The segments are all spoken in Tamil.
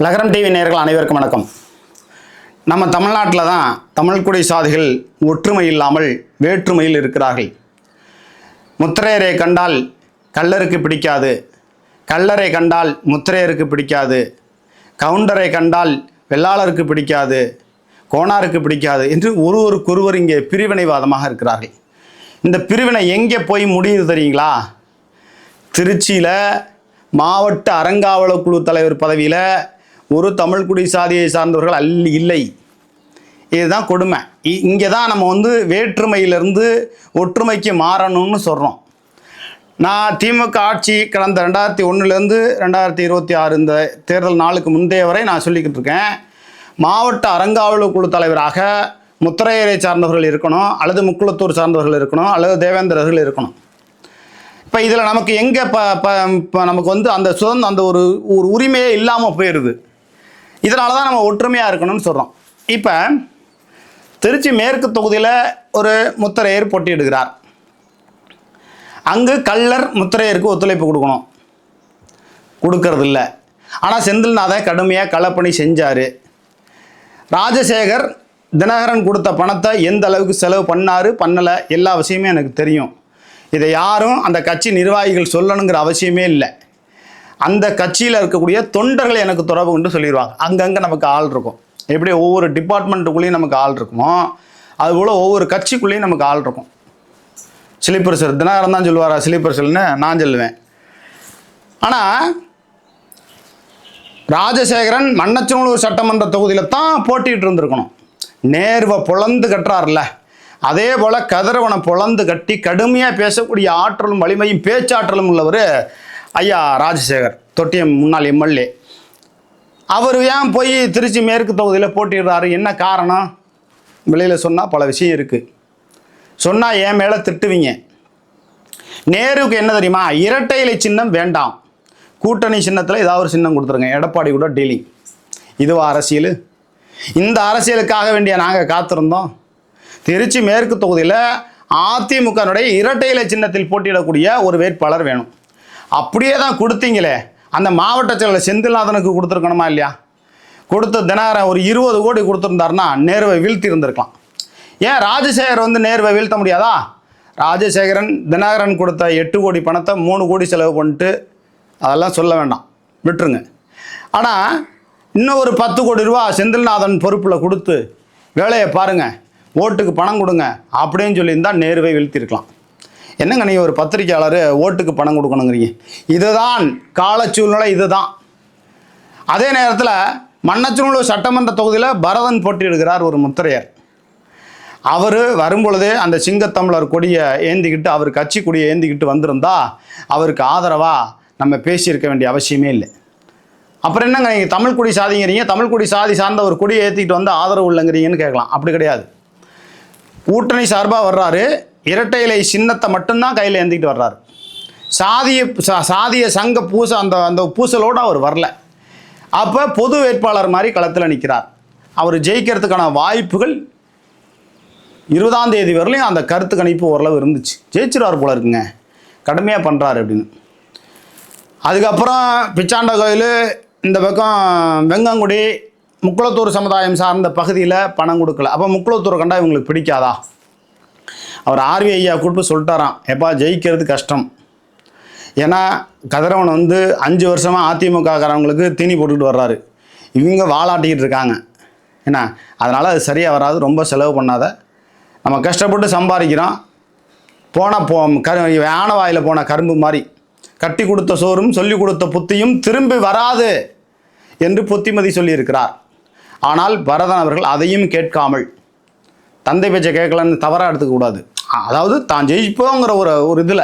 லகரம் டிவி நேயர்கள் அனைவருக்கும் வணக்கம். நம்ம தமிழ்நாட்டில் தான் தமிழ்குடி சாதிகள் ஒற்றுமை இல்லாமல் வேற்றுமையில் இருக்கிறார்கள். முத்திரையரை கண்டால் கள்ளருக்கு பிடிக்காது, கள்ளரை கண்டால் முத்திரையருக்கு பிடிக்காது, கவுண்டரை கண்டால் வெள்ளாளருக்கு பிடிக்காது, கோணாருக்கு பிடிக்காது என்று ஒருவருக்கொருவர் இங்கே பிரிவினைவாதமாக இருக்கிறார்கள். இந்த பிரிவினை எங்கே போய் முடியுது தெரியுங்களா? திருச்சியில் மாவட்ட அறங்காவலர் குழு தலைவர் பதவியில் ஒரு தமிழ்குடி சாதியை சார்ந்தவர்கள் இல்லை. இதுதான் கொடுமை. இங்கே தான் நம்ம வேற்றுமையிலிருந்து ஒற்றுமைக்கு மாறணும்னு சொல்கிறோம். நான் திமுக ஆட்சி கடந்த 2001 2026 இந்த தேர்தல் நாளுக்கு முந்தைய வரை நான் சொல்லிக்கிட்டு இருக்கேன், மாவட்ட அறங்காவலர் குழு தலைவராக முத்திரையரை சார்ந்தவர்கள் இருக்கணும், அல்லது முக்குளத்தூர் சார்ந்தவர்கள் இருக்கணும், அல்லது தேவேந்திரர்கள் இருக்கணும். இப்போ இதில் நமக்கு எங்கே இப்போ நமக்கு அந்த சுதந்திரம் அந்த ஒரு உரிமையே இல்லாமல் போயிடுது. இதனால தான் நம்ம ஒற்றுமையாக இருக்கணும்னு சொல்கிறோம். இப்போ திருச்சி மேற்கு தொகுதியில் ஒரு முத்திரையர் போட்டியிடுகிறார். அங்கு கள்ளர் முத்திரையருக்கு ஒத்துழைப்பு கொடுக்கணும், கொடுக்கறதில்ல. ஆனால் செந்தில்நாதன் கடுமையாக களப்பணி செஞ்சார். ராஜசேகர் தினகரன் கொடுத்த பணத்தை எந்த அளவுக்கு செலவு பண்ணலை எல்லா விஷயமே எனக்கு தெரியும். இதை யாரும் அந்த கட்சி நிர்வாகிகள் சொல்லணுங்கிற அவசியமே இல்லை. அந்த கட்சியில் இருக்கக்கூடிய தொண்டர்கள் எனக்கு தொடர்பு கொண்டு சொல்லிடுவாங்க. அங்கங்கே நமக்கு ஆள் இருக்கும். எப்படி ஒவ்வொரு டிபார்ட்மெண்ட்டுக்குள்ளேயும் நமக்கு ஆள் இருக்குமோ, அதுபோல் ஒவ்வொரு கட்சிக்குள்ளேயும் நமக்கு ஆள் இருக்கும். ஸ்லீப்பர் செல் தினகரன் தான் சொல்லுவாரா ஸ்லீப்பர் செல்னு நான் சொல்லுவேன். ஆனால் ராஜசேகரன் மண்ணச்சநல்லூர் சட்டமன்ற தொகுதியில் தான் போட்டிகிட்டு இருந்திருக்கணும். நேர்வை பொழந்து கட்டுறாருல, அதே போல் கதிரவனை பொழந்து கட்டி கடுமையாக பேசக்கூடிய ஆற்றலும் வலிமையும் பேச்சாற்றலும் உள்ளவர் ஐயா ராஜசேகர், தொட்டியம் முன்னாள் எம்எல்ஏ. அவர் ஏன் போய் திருச்சி மேற்கு தொகுதியில் போட்டிடுறாரு? என்ன காரணம்? வெளியில் சொன்னால் பல விஷயம் இருக்குது. சொன்னால் என் மேலே திட்டுவீங்க. நேருவுக்கு என்ன தெரியுமா? இரட்டை இலை சின்னம் வேண்டாம், கூட்டணி சின்னத்தில் ஏதாவது ஒரு சின்னம் கொடுத்துருங்க. எடப்பாடி கூட டீலிங். இதுவா அரசியல்? இந்த அரசியலுக்காக வேண்டிய நாங்கள் காத்திருந்தோம். திருச்சி மேற்கு தொகுதியில் அதிமுகனுடைய இரட்டை இலை சின்னத்தில் போட்டியிடக்கூடிய ஒரு வேட்பாளர் வேணும். அப்படியே தான் கொடுத்தீங்களே. அந்த மாவட்ட செயலர் செந்தில்நாதனுக்கு கொடுத்துருக்கணுமா இல்லையா? கொடுத்த தினகரன் ஒரு 20 கோடி கொடுத்துருந்தாருன்னா நேருவை வீழ்த்தி இருந்திருக்கலாம். ஏன் ராஜசேகர் நேருவை வீழ்த்த முடியாதா? ராஜசேகரன் தினகரன் கொடுத்த 8 கோடி பணத்தை 3 கோடி செலவு பண்ணிட்டு அதெல்லாம் சொல்ல வேண்டாம், விட்டுருங்க. ஆனால் இன்னும் ஒரு 10 கோடி ரூபா செந்தில்நாதன் பொறுப்பில் கொடுத்து வேலையை பாருங்கள், ஓட்டுக்கு பணம் கொடுங்க அப்படின்னு சொல்லியிருந்தால் நேருவை வீழ்த்திருக்கலாம். என்னங்க நீங்கள் ஒரு பத்திரிக்கையாளர் ஓட்டுக்கு பணம் கொடுக்கணுங்கிறீங்க? இதுதான் காலச்சூழ்நிலை, இதுதான். அதே நேரத்தில் மண்ணச்சநல்லூர் சட்டமன்ற தொகுதியில் பரதன் போட்டியிடுகிறார், ஒரு முத்திரையர். அவர் வரும்பொழுதே அந்த சிங்கத்தமிழர் கொடியை ஏந்திக்கிட்டு, அவர் கட்சி கொடியை ஏந்திக்கிட்டு வந்திருந்தா அவருக்கு ஆதரவாக நம்ம பேசியிருக்க வேண்டிய அவசியமே இல்லை. அப்புறம் என்னங்க நீங்கள் தமிழ்குடி சாதிங்கிறீங்க, தமிழ்குடி சாதி சார்ந்த ஒரு கொடியை ஏற்றிக்கிட்டு வந்து ஆதரவு இல்லைங்கிறீங்கன்னு கேட்கலாம். அப்படி கிடையாது. கூட்டணி சார்பாக வர்றாரு, இரட்டை இலை சின்னத்தை மட்டும்தான் கையில் ஏந்திக்கிட்டு வர்றாரு. சாதிய சங்க அந்த பூசலோடு அவர் வரல. அப்போ பொது வேட்பாளர் மாதிரி களத்தில் நிற்கிறார். அவர் ஜெயிக்கிறதுக்கான வாய்ப்புகள் 20ஆம் தேதி வரலையும் அந்த கருத்து கணிப்பு ஓரளவு இருந்துச்சு. ஜெயிச்சிருவார் போல இருக்குங்க, கடுமையாக பண்ணுறாரு அப்படின்னு. அதுக்கப்புறம் பிச்சாண்ட கோயில் இந்த பக்கம் வெங்கங்குடி முக்குளத்தூர் சமுதாயம் சார்ந்த பகுதியில் பணம் கொடுக்கல. அப்போ முக்குளத்தூரை கண்டா இவங்களுக்கு பிடிக்காதா? அவர் ஆர்வி ஐயா கூப்பிட்டு சொல்லிட்டாராம், எப்பா ஜெயிக்கிறது கஷ்டம். ஏன்னா கதிரவன் 5 வருஷமாக அதிமுககாரவங்களுக்கு தீனி போட்டுக்கிட்டு வர்றாரு, இவங்க வாலாட்டிக்கிட்டு இருக்காங்க. ஏன்னா அதனால் அது சரியாக வராது, ரொம்ப செலவு பண்ணாத, நம்ம கஷ்டப்பட்டு சம்பாதிக்கிறோம், யானை வாயில் போன கரும்பு மாதிரி கட்டி கொடுத்த சோறும் சொல்லி கொடுத்த புத்தியும் திரும்பி வராது என்று புத்திமதி சொல்லியிருக்கிறார். ஆனால் பரதன் அவர்கள் அதையும் கேட்காமல், தந்தை பேச்சை கேட்கலன்னு தவறாக எடுத்துக்கக்கூடாது, அதாவது தான் ஜெயிப்போங்கிற ஒரு இதில்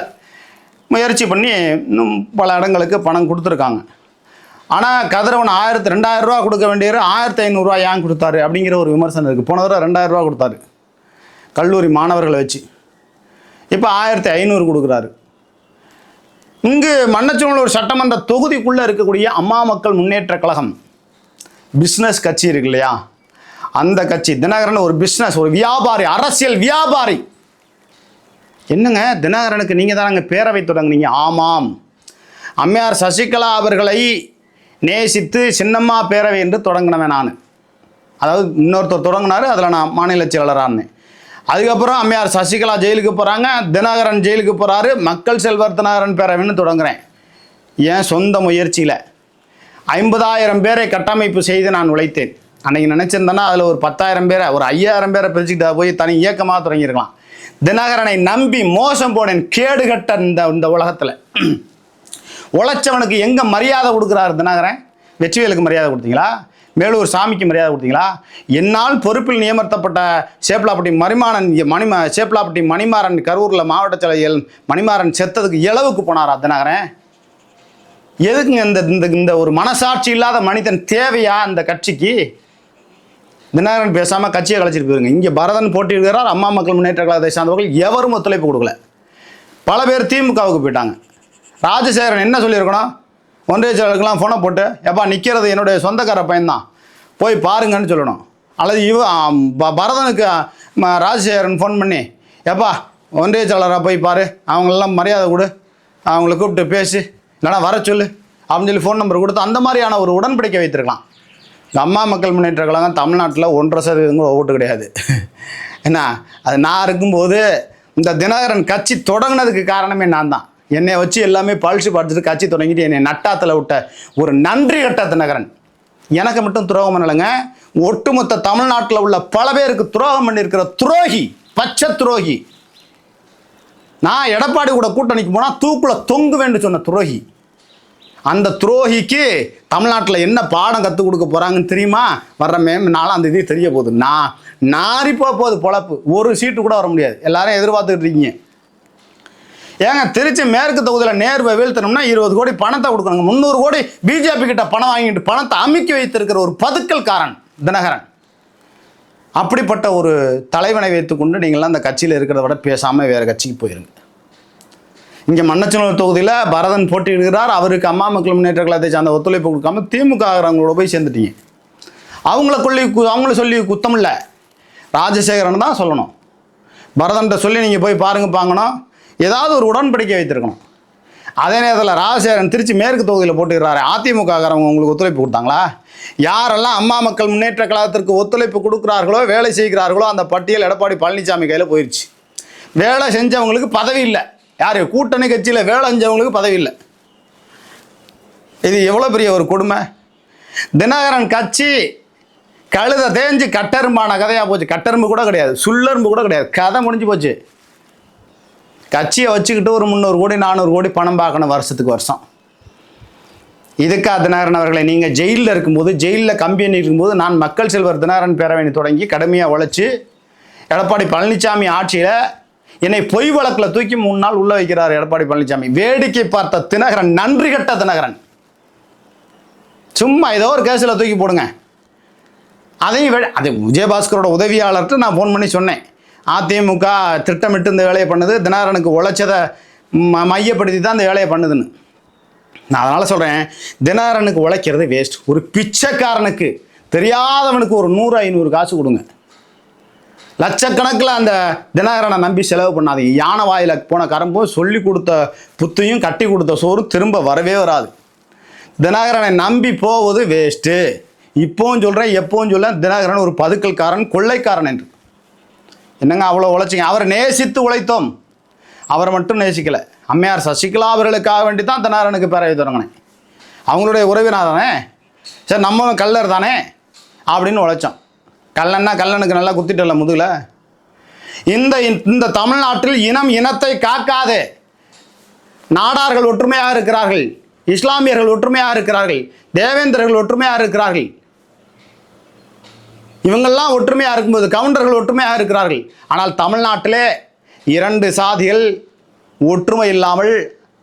முயற்சி பண்ணி இன்னும் பல இடங்களுக்கு பணம் கொடுத்துருக்காங்க. ஆனால் கதிரவன் 2000 ரூபா கொடுக்க வேண்டியவர் 1500 ரூபா ஏன் கொடுத்தாரு அப்படிங்கிற ஒரு விமர்சனம் இருக்குது. போன தடவை 2000 ரூபா கொடுத்தாரு கல்லூரி மாணவர்களை வச்சு, இப்போ 1500 கொடுக்குறாரு. இங்கு மண்ணச்சநல்லூர் சட்டமன்ற தொகுதிக்குள்ளே இருக்கக்கூடிய அம்மா மக்கள் முன்னேற்ற கழகம் பிஸ்னஸ் கட்சி இருக்கு இல்லையா, அந்த கட்சி தினகரன் ஒரு பிஸ்னஸ், ஒரு வியாபாரி, அரசியல் வியாபாரி. என்னங்க தினகரனுக்கு நீங்கள் தானங்க பேரவை தொடங்குனீங்க? ஆமாம், அம்மையார் சசிகலா அவர்களை நேசித்து சின்னம்மா பேரவை என்று தொடங்கினவன் நான். அதாவது இன்னொருத்தர் தொடங்கினார், அதில் நான் மாநில செயலரானேன். அதுக்கப்புறம் அம்மையார் சசிகலா ஜெயிலுக்கு போகிறாங்க, தினகரன் ஜெயிலுக்கு போகிறாரு, மக்கள் செல்வர் தினகரன் பேரவைன்னு தொடங்குகிறேன். என் சொந்த முயற்சியில் 50,000 பேரை கட்டமைப்பு செய்து நான் உழைத்தேன். அன்றைக்கி நினச்சிருந்தேன்னா அதில் ஒரு 10,000 பேரை, ஒரு 5,000 பேரை பிரிச்சுக்கிட்டு போய் தனி இயக்கமாக தொடங்கியிருக்கலாம். தினகரனை நம்பி மோசம் போனேன். கேடுகட்ட இந்த உலகத்தில் உழைச்சவனுக்கு எங்கே மரியாதை கொடுக்குறாரு தினகரன்? வெற்றிவேலுக்கு மரியாதை கொடுத்தீங்களா? மேலூர் சாமிக்கு மரியாதை கொடுத்தீங்களா? என்னால் பொறுப்பில் நியமர்த்தப்பட்ட சேப்லாப்பட்டி சேப்லாப்பட்டி மணிமாறன் கரூரில் மாவட்ட செயலர் மணிமாறன் செத்ததுக்கு இளவுக்கு போனாரா தினகரன்? எதுக்குங்க இந்த ஒரு மனசாட்சி இல்லாத மனிதன் தேவையா அந்த கட்சிக்கு? தினகரன் பேசாமல் கட்சியை கலைச்சிட்டு போயிருங்க. இங்கே பரதன் போட்டியிடுகிறார், அம்மா மக்கள் முன்னேற்ற கழகத்தை சார்ந்தவர்கள் எவரும் ஒத்துழைப்பு கொடுக்கல. பல பேர் திமுகவுக்கு போயிட்டாங்க. ராஜசேகரன் என்ன சொல்லியிருக்கணும்? ஒன்றிய செயலருக்கெல்லாம் ஃபோனை போட்டு, எப்பா நிற்கிறது என்னுடைய சொந்தக்கார பையன்தான், போய் பாருங்கன்னு சொல்லணும். அல்லது பரதனுக்கு ராஜசேகரன் ஃபோன் பண்ணி, எப்பா ஒன்றிய செயலராக போய் பாரு, அவங்களெல்லாம் மரியாதை கொடு, அவங்கள கூப்பிட்டு பேசி, இல்லைனா வர சொல்லு அப்படின்னு சொல்லி ஃபோன் நம்பர் கொடுத்து அந்த மாதிரியான ஒரு உடன்படிக்கை வைத்திருக்கலாம். இந்த அம்மா மக்கள் முன்னேற்ற கழகம் தமிழ்நாட்டில் 1.5% ஓட்டு கிடையாது. என்ன, அது நான் இருக்கும்போது இந்த தினகரன் கட்சி தொடங்கினதுக்கு காரணமே நான் தான். என்னை வச்சு எல்லாமே பழிச்சு பார்த்துட்டு கட்சி தொடங்கிட்டு என்னை நட்டாத்தில் விட்ட ஒரு நன்றி கட்ட தினகரன். எனக்கு மட்டும் துரோகம் பண்ணலைங்க, ஒட்டுமொத்த தமிழ்நாட்டில் உள்ள பல பேருக்கு துரோகம் பண்ணியிருக்கிற துரோகி, பச்சை துரோகி. நான் எடப்பாடி கூட கூட்டணிக்கு போனால் தூக்கில் தொங்குவேன்னு சொன்ன துரோகி. அந்த துரோகிக்கு தமிழ்நாட்டில் என்ன பாடம் கற்றுக் கொடுக்க போகிறாங்கன்னு தெரியுமா? வர்ற மே 4ஆம் தேதி தெரிய போகுது. நாரிப்போ போகுது பொழப்பு. ஒரு சீட்டு கூட வர முடியாது. எல்லாரும் எதிர்பார்த்துக்கிட்டு இருக்கீங்க. ஏங்க, திருச்சி மேற்கு தொகுதியில் நேர்வை வீழ்த்தணும்னா 20 கோடி பணத்தை கொடுக்கணுங்க. 300 கோடி பிஜேபி கிட்ட பணம் வாங்கிட்டு பணத்தை அமுக்கி வைத்திருக்கிற ஒரு பதுக்கல்காரன் தினகரன். அப்படிப்பட்ட ஒரு தலைவனை வைத்துக்கொண்டு நீங்களாம் அந்த கட்சியில் இருக்கிறத விட பேசாமல் வேறு கட்சிக்கு போயிருங்க. இங்கே மண்ணச்சநல்லூர் தொகுதியில் பரதன் போட்டியிடுகிறார், அவருக்கு அம்மா மக்கள் முன்னேற்ற கழகத்தை சார்ந்த ஒத்துழைப்பு கொடுக்காம திமுக ஆகிறவங்களோட போய் சேர்ந்துட்டீங்க. அவங்கள சொல்லி குத்தம் இல்லை, ராஜசேகரன் தான் சொல்லணும். பரதன்கிட்ட சொல்லி நீங்கள் போய் பாருங்க பாங்கணும், ஏதாவது ஒரு உடன்படிக்கை வைத்திருக்கணும். அதே நேரத்தில் ராஜசேகரன் திருச்சி மேற்கு தொகுதியில் போட்டுக்கிறாரு, அதிமுக ஆகிறவங்க உங்களுக்கு ஒத்துழைப்பு கொடுத்தாங்களா? யாரெல்லாம் அம்மா மக்கள் முன்னேற்ற கழகத்திற்கு ஒத்துழைப்பு கொடுக்குறார்களோ, வேலை செய்கிறார்களோ, அந்த பட்டியல் எடப்பாடி பழனிசாமி கையில் போயிடுச்சு. வேலை செஞ்சவங்களுக்கு பதவி இல்லை. யார்? கூட்டணி கட்சியில் வேலை செஞ்சவங்களுக்கு பதவி இல்லை. இது எவ்வளோ பெரிய ஒரு கொடுமை. தினகரன் கட்சி கழுத தேஞ்சு கட்டெரும்பான கதையாக போச்சு. கட்டெரும்பு கூட கிடையாது, சுள்ளெரும்பு கூட கிடையாது, கதை முடிஞ்சு போச்சு. கட்சியை வச்சுக்கிட்டு ஒரு 300 கோடி 400 கோடி பணம் பார்க்கணும் வருஷத்துக்கு வருஷம். இதுக்கா தினகரன் அவர்களை நீங்கள் ஜெயிலில் இருக்கும்போது, ஜெயிலில் கம்பெனி இருக்கும்போது நான் மக்கள் செல்வர் தினகரன் பேரவையை தொடங்கி கடுமையாக உழைச்சி எடப்பாடி பழனிசாமி ஆட்சியில் என்னை பொய் வழக்கில் தூக்கி 3 நாள் உள்ள வைக்கிறார் எடப்பாடி பழனிசாமி. வேடிக்கை பார்த்த தினகரன், நன்றி கட்ட தினகரன். சும்மா ஏதோ ஒரு கேஸில் தூக்கி போடுங்க. அதையும் அது விஜயபாஸ்கரோட உதவியாளர்கிட்ட நான் ஃபோன் பண்ணி சொன்னேன், அதிமுக திட்டமிட்டு இந்த வேலையை பண்ணுது, தினகரனுக்கு உழைச்சதை மையப்படுத்தி தான் இந்த வேலையை பண்ணுதுன்னு. நான் அதனால் சொல்கிறேன், தினகரனுக்கு உழைக்கிறது வேஸ்ட். ஒரு பிச்சைக்காரனுக்கு, தெரியாதவனுக்கு ஒரு 100-500 காசு கொடுங்க. லட்சக்கணக்கில் அந்த தினகரனை நம்பி செலவு பண்ணாதீங்க. யானை வாயில் போன கரும்பும் சொல்லி கொடுத்த புத்தையும் கட்டி கொடுத்த சோறு திரும்ப வரவே வராது. தினகரனை நம்பி போவது வேஸ்ட்டு. இப்போவும் சொல்கிறேன், எப்பவும் சொல்ல, தினகரன் ஒரு பதுக்கல்காரன், கொள்ளைக்காரன் என்று. என்னங்க அவ்வளோ உழைச்சிங்க? அவரை நேசித்து உழைத்தோம், அவரை மட்டும் நேசிக்கலை. அம்மையார் சசிகலா அவர்களுக்காக வேண்டி தான் தினகரனுக்கு பேரவை தொடங்கினேன். அவங்களுடைய உறவினர் தானே, சரி நம்ம கல்லர் தானே அப்படின்னு உழைச்சோம். கல்லன்னா கல்லனுக்கு நல்லா குத்திட்டல முதுகில். இந்த தமிழ்நாட்டில் இனத்தை காக்காது. நாடார்கள் ஒற்றுமையாக இருக்கிறார்கள், இஸ்லாமியர்கள் ஒற்றுமையாக இருக்கிறார்கள், தேவேந்திரர்கள் ஒற்றுமையாக இருக்கிறார்கள். இவங்கெல்லாம் ஒற்றுமையாக இருக்கும்போது கவுண்டர்கள் ஒற்றுமையாக இருக்கிறார்கள். ஆனால் தமிழ்நாட்டிலே 2 சாதிகள் ஒற்றுமை இல்லாமல்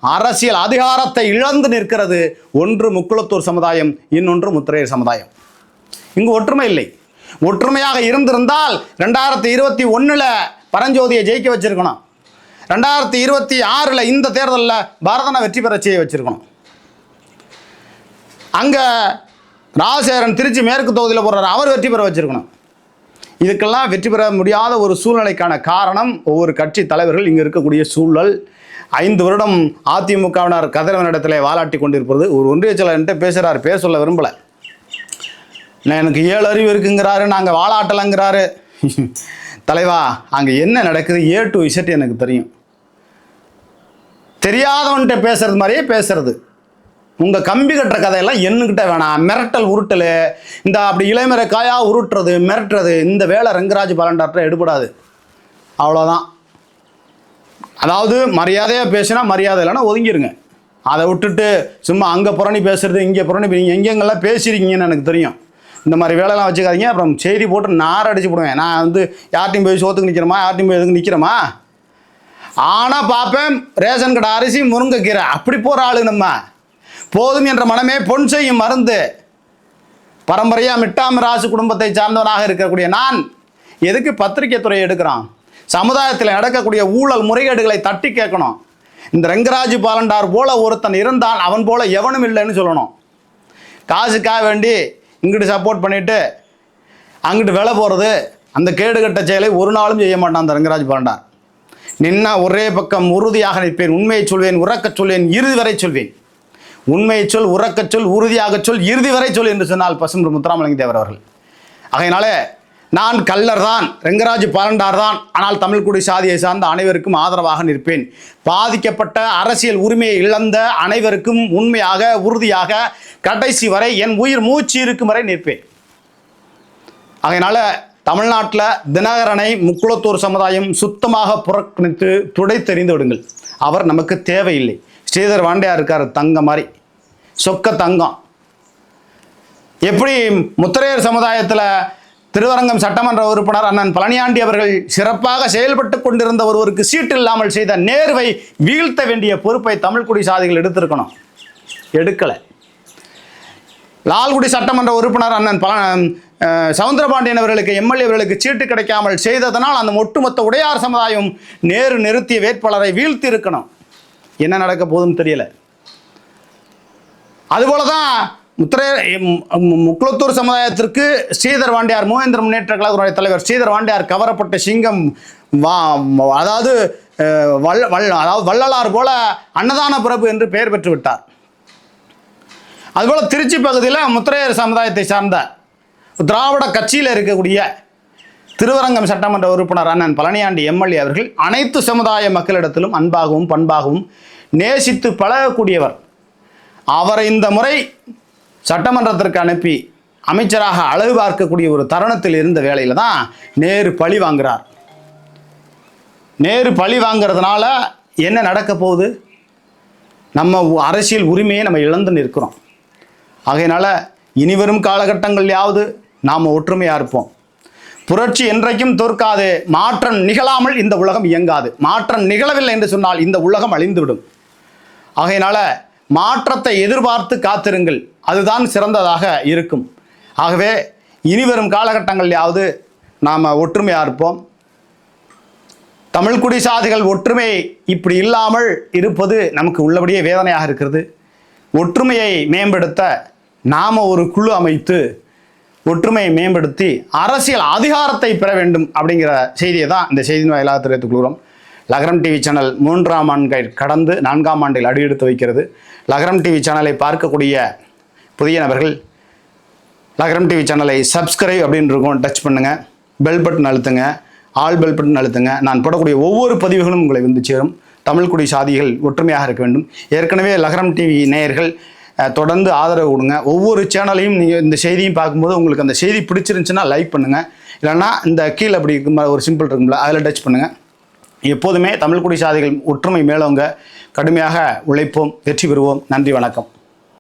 அரசியல் அதிகாரத்தை இழந்து நிற்கிறது. ஒன்று முக்குளத்தூர் சமுதாயம், இன்னொன்று முத்திரையர் சமுதாயம். இங்கு ஒற்றுமை இல்லை. ஒற்றுமையாக இருந்திருந்தால் 2021 பரஞ்சோதியை ஜெயிக்க வச்சிருக்கணும். 2026 இந்த தேர்தலில் பரதனை வெற்றி பெற செய்ய வச்சிருக்கணும். அங்கே ராஜசேகரன் திருச்சி மேற்கு தொகுதியில் போடுறாரு, அவர் வெற்றி பெற வச்சிருக்கணும். இதுக்கெல்லாம் வெற்றி பெற முடியாத ஒரு சூழ்நிலைக்கான காரணம் ஒவ்வொரு கட்சி தலைவர்கள், இங்கே இருக்கக்கூடிய சூழல், 5 வருடம் அதிமுகவினர் கதிரவனிடத்தில் வாலாட்டி கொண்டிருப்பது. ஒரு ஒன்றிய செயலர் பேசுகிறார், பேர் சொல்ல விரும்பலை. எனக்கு 7 அறிவு இருக்குங்கிறாரு, நாங்கள் வாலாட்டலைங்கிறாரு. தலைவா, அங்கே என்ன நடக்குது A to Z எனக்கு தெரியும். தெரியாதவன்கிட்ட பேசுறது மாதிரியே பேசுறது. உங்கள் கம்பி கட்டுற கதையெல்லாம் என்னக்கிட்ட வேணாம். மிரட்டல் உருட்டல், இந்த அப்படி இளைமறை காயாக உருட்டுறது, மிரட்டுறது, இந்த வேலை ரங்கராஜ் பாலண்டார்ட்ட எடுபடாது. அவ்வளோதான். அதாவது மரியாதையாக பேசினா மரியாதை இல்லைன்னா ஒதுங்கிடுங்க. அதை விட்டுட்டு சும்மா அங்கே புறணி பேசுறது, இங்கே புறணி, நீங்கள் எங்கெங்கெல்லாம் பேசியிருக்கீங்கன்னு எனக்கு தெரியும். இந்த மாதிரி வேலைலாம் வச்சுக்காதீங்க. அப்புறம் செய்தி போட்டு நார் அடிச்சு போடுவேன். நான் வந்து யார்ட்டையும் போய் சோத்துக்கு நிற்கிறோமா, யார்ட்டையும் போய் எதுக்கு நிற்கிறோமா? ஆனால் பார்ப்பேன் ரேஷன் கடை அரிசி, முருங்கைக்கீரை, அப்படி போகிற ஆளு நம்ம. போதும் என்ற மனமே பொன் செய்யும் மருந்து. பரம்பரையாக மிட்டாம ராசு குடும்பத்தை சார்ந்தவனாக இருக்கக்கூடிய நான் எதுக்கு பத்திரிகை துறையை எடுக்கிறான்? சமுதாயத்தில் நடக்கக்கூடிய ஊழல் முறைகேடுகளை தட்டி கேட்கணும். இந்த ரங்கராஜ் பாலண்டார் போல ஒருத்தன் இருந்தான், அவன் போல எவனும் இல்லைன்னு சொல்லணும். காசுக்காக வேண்டி இங்கிட்டு சப்போர்ட் பண்ணிவிட்டு அங்கிட்டு வேலை போகிறது, அந்த கேடுகட்ட செயலை ஒரு நாளும் செய்ய மாட்டான் அந்த ரங்கராஜ் பாலண்டார். நின்னா ஒரே பக்கம் உறுதியாக நிற்பேன், உண்மையை சொல்வேன், உறக்கச் சொல்வேன், இறுதி வரை சொல்வேன். உண்மையை சொல், உறக்கச் சொல், உறுதியாக சொல், இறுதி வரை சொல் என்று சொன்னால் பசும்பொன் முத்துராமலிங்க தேவர் அவர்கள். ஆகையினால நான் கள்ளர் தான், ரங்கராஜ் பாலண்டார் தான், ஆனால் தமிழ்குடி சாதியை சார்ந்த அனைவருக்கும் ஆதரவாக நிற்பேன். பாதிக்கப்பட்ட அரசியல் உரிமையை இழந்த அனைவருக்கும் உண்மையாக உறுதியாக கடைசி வரை என் உயிர் மூச்சு இருக்கும் வரை நிற்பேன். ஆகையினால தமிழ்நாட்டில் தினகரனை முக்குளத்தூர் சமுதாயம் சுத்தமாக புறக்கணித்து துடைத்தெறிந்து விடுங்கள். அவர் நமக்கு தேவையில்லை. ஸ்ரீதர் வாண்டையார் இருக்கார், தங்க மாதிரி, சொக்க தங்கம். எப்படி முத்திரையர் சமுதாயத்தில் திருவரங்கம் சட்டமன்ற உறுப்பினர் அண்ணன் பழனியாண்டி அவர்கள் சிறப்பாக செயல்பட்டு கொண்டிருந்த ஒருவருக்கு சீட்டு இல்லாமல் செய்த நேர்வை வீழ்த்த வேண்டிய பொறுப்பை தமிழ்குடி சாதிகள் எடுத்திருக்கணும், எடுக்கலை. லால்குடி சட்டமன்ற உறுப்பினர் அண்ணன் சவுந்தரபாண்டியன் அவர்களுக்கு, எம்எல்ஏ அவர்களுக்கு சீட்டு கிடைக்காமல் செய்ததனால் அந்த ஒட்டுமொத்த உடையார் சமுதாயம் நேரு நிறுத்திய வேட்பாளரை வீழ்த்தி இருக்கணும். என்ன நடக்க போதுன்னு தெரியல. அதுபோல தான் முக்குளத்தூர் சமுதாயத்திற்கு ஸ்ரீதர் வாண்டையார், மூவேந்திர முன்னேற்ற கழகத்தினுடைய தலைவர் ஸ்ரீதர் வாண்டையார் கவரப்பட்ட சிங்கம், அதாவது வள்ளலார் போல அன்னதான பிரபு என்று பெயர் பெற்று விட்டார். அதுபோல் திருச்சி பகுதியில் முத்திரையர் சமுதாயத்தை சார்ந்த திராவிட கட்சியில் இருக்கக்கூடிய திருவரங்கம் சட்டமன்ற உறுப்பினர் அண்ணன் பழனியாண்டி எம்எல்ஏ அவர்கள் அனைத்து சமுதாய மக்களிடத்திலும் அன்பாகவும் பண்பாகவும் நேசித்து பழகக்கூடியவர். அவரை இந்த முறை சட்டமன்றத்திற்கு அனுப்பி அமைச்சராக அழகு பார்க்கக்கூடிய ஒரு தருணத்தில் இருந்த வேளையில் தான் நேரு பழி வாங்குகிறார். நேரு பழி வாங்கிறதுனால என்ன நடக்க போகுது? நம்ம அரசியல் உரிமையை நம்ம இழந்து நிற்கிறோம். ஆகையினால இனிவரும் காலகட்டங்கள்லையாவது நாம் ஒற்றுமையாக இருப்போம். புரட்சி என்றைக்கும் தோற்காது. மாற்றம் நிகழாமல் இந்த உலகம் இயங்காது. மாற்றம் நிகழவில்லை என்று சொன்னால் இந்த உலகம் அழிந்துவிடும். ஆகையினால மாற்றத்தை எதிர்பார்த்து காத்திருங்கள், அதுதான் சிறந்ததாக இருக்கும். ஆகவே இனிவரும் காலகட்டங்கள்லையாவது நாம் ஒற்றுமையாக இருப்போம். தமிழ்குடி சாதிகள் ஒற்றுமை இப்படி இல்லாமல் இருப்பது நமக்கு உள்ளபடியே வேதனையாக இருக்கிறது. ஒற்றுமையை மேம்படுத்த நாம் ஒரு குழு அமைத்து ஒற்றுமையை மேம்படுத்தி அரசியல் அதிகாரத்தை பெற வேண்டும் அப்படிங்கிற செய்தியை தான் இந்த செய்தியின் வாயிலாக தெரிவித்துக் கொள்கிறோம். லகரம் டிவி சேனல் 3ஆம் ஆண்டை கடந்து 4ஆம் ஆண்டில் அடியெடுத்து வைக்கிறது. லகரம் டிவி சேனலை பார்க்கக்கூடிய புதிய நபர்கள் லகரம் டிவி சேனலை சப்ஸ்கிரைப் அப்படின்னு இருக்கும், டச் பண்ணுங்கள், பெல் பட்டன் அழுத்துங்க, ஆல் பெல் பட்டன் அழுத்துங்க. நான் போடக்கூடிய ஒவ்வொரு பதிவுகளும் உங்களை வந்து சேரும். தமிழ்குடி சாதிகள் ஒற்றுமையாக இருக்க வேண்டும். ஏற்கனவே லகரம் டிவி நேயர்கள் தொடர்ந்து ஆதரவு கொடுங்க. ஒவ்வொரு சேனலையும் நீங்கள் இந்த செய்தியும் பார்க்கும்போது உங்களுக்கு அந்த செய்தி பிடிச்சிருந்துச்சுன்னா லைக் பண்ணுங்கள், இல்லைன்னா இந்த கீழே அப்படி இருக்கும் ஒரு சிம்பிள் இருக்கும்ல அதில் டச் பண்ணுங்கள். எப்போதுமே தமிழ்குடி சாதிகள் ஒற்றுமை மேலோங்க கடுமையாக உழைப்போம், வெற்றி பெறுவோம். நன்றி, வணக்கம்.